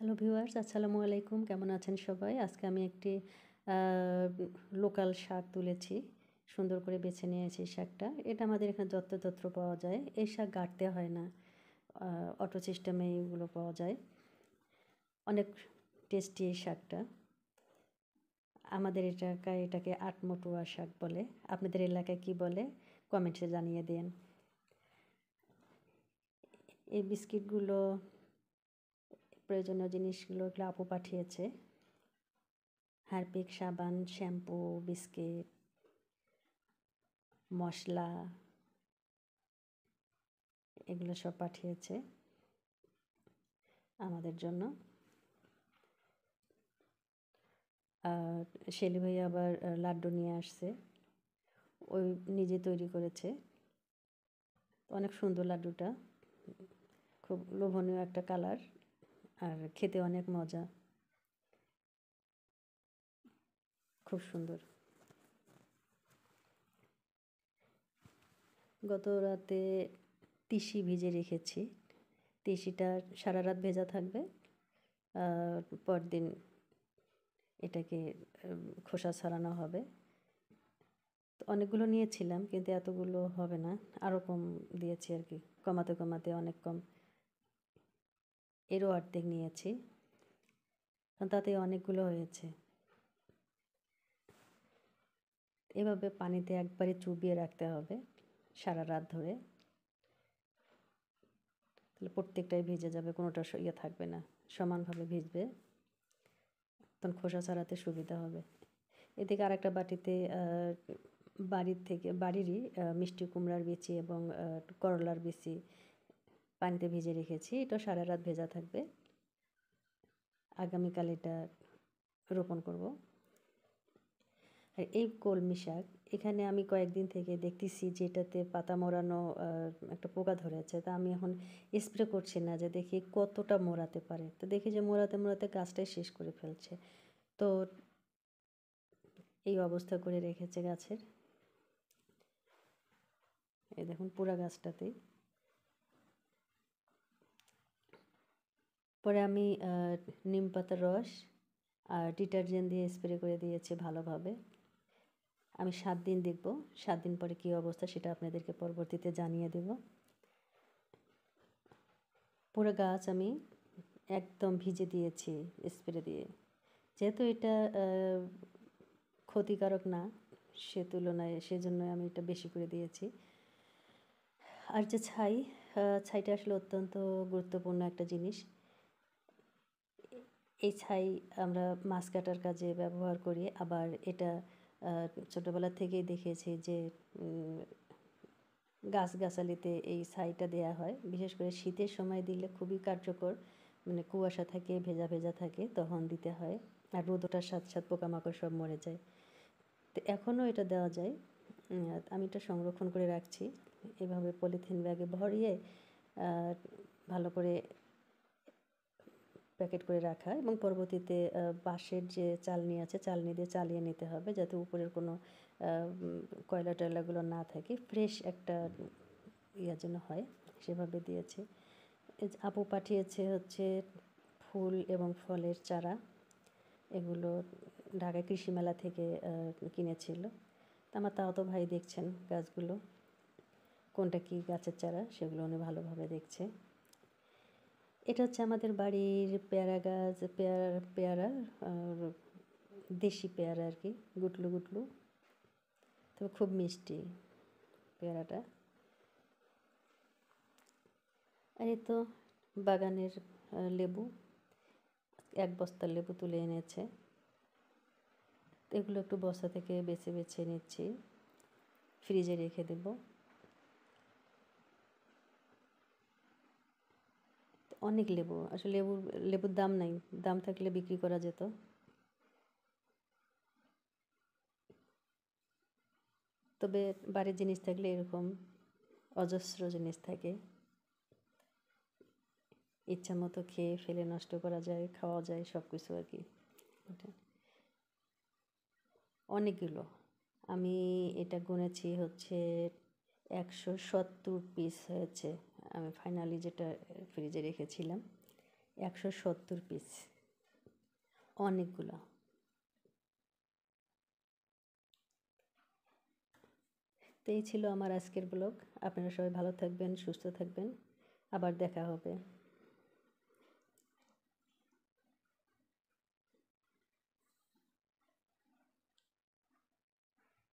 Hello viewers, আসসালামু আলাইকুম। কেমন আছেন সবাই? আজকে আমি একটি আ লোকাল শাক তুলেছি। সুন্দর করে বেছে নিয়েছি শাকটা। এটা আমাদের এখানে যত্রতত্র পাওয়া যায়। এই শাক গাঁটতে হয় না। আ অটো সিস্টেমে এগুলো পাওয়া যায়। অনেক টেস্টি এই শাকটা। আমাদের এটাকে আটমটুয়া শাক বলে। আপনাদের এলাকায় কি বলে? কমেন্টসে জানিয়ে দিয়েন। এই বিস্কিটগুলো, প্রয়োজনীয় জিনিসগুলো এগুলো আপু পাঠিয়েছে। হারপিক, সাবান, শ্যাম্পু, বিস্কিট, মসলা এগুলো সব পাঠিয়েছে আমাদের জন্য। আর শেলি ভাইয়া আবার লাড্ডু নিয়ে আসছে। ওই নিজে তৈরি করেছে। অনেক সুন্দর লাড্ডুটা। খুব লোভনীয় একটা কালার আর খেতে অনেক মজা। খুব সুন্দর। গত রাতে তিসি ভিজে রেখেছি। তিসিটা সারা রাত ভেজা থাকবে। পরদিন এটাকে খোসা ছাড়ানো হবে। তো অনেকগুলো নিয়েছিলাম কিন্তু এতগুলো হবে না। আরও কম দিয়েছি আর কি। কমাতে, কমাতে অনেক কম। এরও অর্ধেক নিয়েছি। তাতে অনেকগুলো হয়েছে। এভাবে পানিতে একবারে চুবিয়ে রাখতে হবে সারা রাত ধরে। তাহলে প্রত্যেকটাই ভিজে যাবে, কোনোটা ইয়ে থাকবে না, সমানভাবে ভিজবে। তখন খোসা ছাড়াতে সুবিধা হবে। এদিকে আরেকটা বাটিতে বাড়িরই মিষ্টি কুমড়ার বিচি এবং করলার বিচি পানিতে ভিজে রেখেছি। এটাও সারা রাত ভেজা থাকবে। আগামীকাল এটা রোপণ করব। আর এই কলমি শাক, এখানে আমি কয়েকদিন থেকে দেখতেছি যে এটাতে পাতা মোড়ানো একটা পোকা ধরেছে। তা আমি এখন স্প্রে করছি না, যে দেখি কতটা মোড়াতে পারে। তো দেখি যে মোড়াতে মোড়াতে গাছটাই শেষ করে ফেলছে। তো এই অবস্থা করে রেখেছে গাছের। এই দেখুন পুরা গাছটাতেই। পরে আমি নিম পাতার রস আর ডিটারজেন্ট দিয়ে স্প্রে করে দিয়েছি ভালোভাবে। আমি 7 দিন দেখব। 7 দিন পরে কী অবস্থা সেটা আপনাদেরকে পরবর্তীতে জানিয়ে দেব। পুরো গাছ আমি একদম ভিজে দিয়েছি স্প্রে দিয়ে। যেহেতু এটা ক্ষতিকারক না, সে তুলনায় সেজন্য আমি এটা বেশি করে দিয়েছি। আর যে ছাইটা আসলে অত্যন্ত গুরুত্বপূর্ণ একটা জিনিস। এই ছাই আমরা মাছ কাটার কাজে ব্যবহার করি। আবার এটা ছোটোবেলা থেকেই দেখেছি যে গাছগাছালিতে এই ছাইটা দেয়া হয়। বিশেষ করে শীতের সময় দিলে খুবই কার্যকর। মানে কুয়াশা থাকে, ভেজা ভেজা থাকে, তখন দিতে হয়। আর রোদটার সাথে সাথে পোকামাকড় সব মরে যায়। তো এখনও এটা দেওয়া যায়। আমি এটা সংরক্ষণ করে রাখছি এভাবে পলিথিন ব্যাগে ভরিয়ে ভালো করে প্যাকেট করে রাখা, এবং পরবর্তীতে বাঁশের যে চালনি আছে, চালনি দিয়ে চালিয়ে নিতে হবে যাতে উপরের কোনো কয়লা টয়লাগুলো না থাকে। ফ্রেশ একটা যেন হয়, সেভাবে দিয়েছি। আপু পাঠিয়েছে হচ্ছে ফুল এবং ফলের চারা। এগুলো ঢাকা কৃষি মেলা থেকে কিনেছিল। আমার তাওতো ভাই দেখছেন গাছগুলো, কোনটা কী গাছের চারা সেগুলো উনি ভালোভাবে দেখছে। এটা হচ্ছে আমাদের বাড়ির পেয়ারা গাছ, পেয়ারা দেশি পেয়ারা আর কি, গুটলু গুটলু, তবে খুব মিষ্টি পেয়ারাটা। আর এই তো বাগানের লেবু, 1 বস্তা লেবু তুলে এনেছে। এগুলো একটু বস্তা থেকে বেছে বেছে নিচ্ছি, ফ্রিজে রেখে দেব। অনেক লেবু, আসলে লেবুর দাম নাই, দাম থাকলে বিক্রি করা যেত। তবে বাড়ির জিনিস থাকলে এরকম অজস্র জিনিস থাকে, ইচ্ছা মতো খেয়ে ফেলে নষ্ট করা যায়, খাওয়া যায়, সব কিছু আর কি। অনেকগুলো, আমি এটা গুনেছি হচ্ছে 170 পিস হয়েছে। আমি ফাইনালি যেটা ফ্রিজে রেখেছিলাম 170 পিস, অনেকগুলো। তো এই ছিল আমার আজকের ব্লগ। আপনারা সবাই ভালো থাকবেন, সুস্থ থাকবেন, আবার দেখা হবে।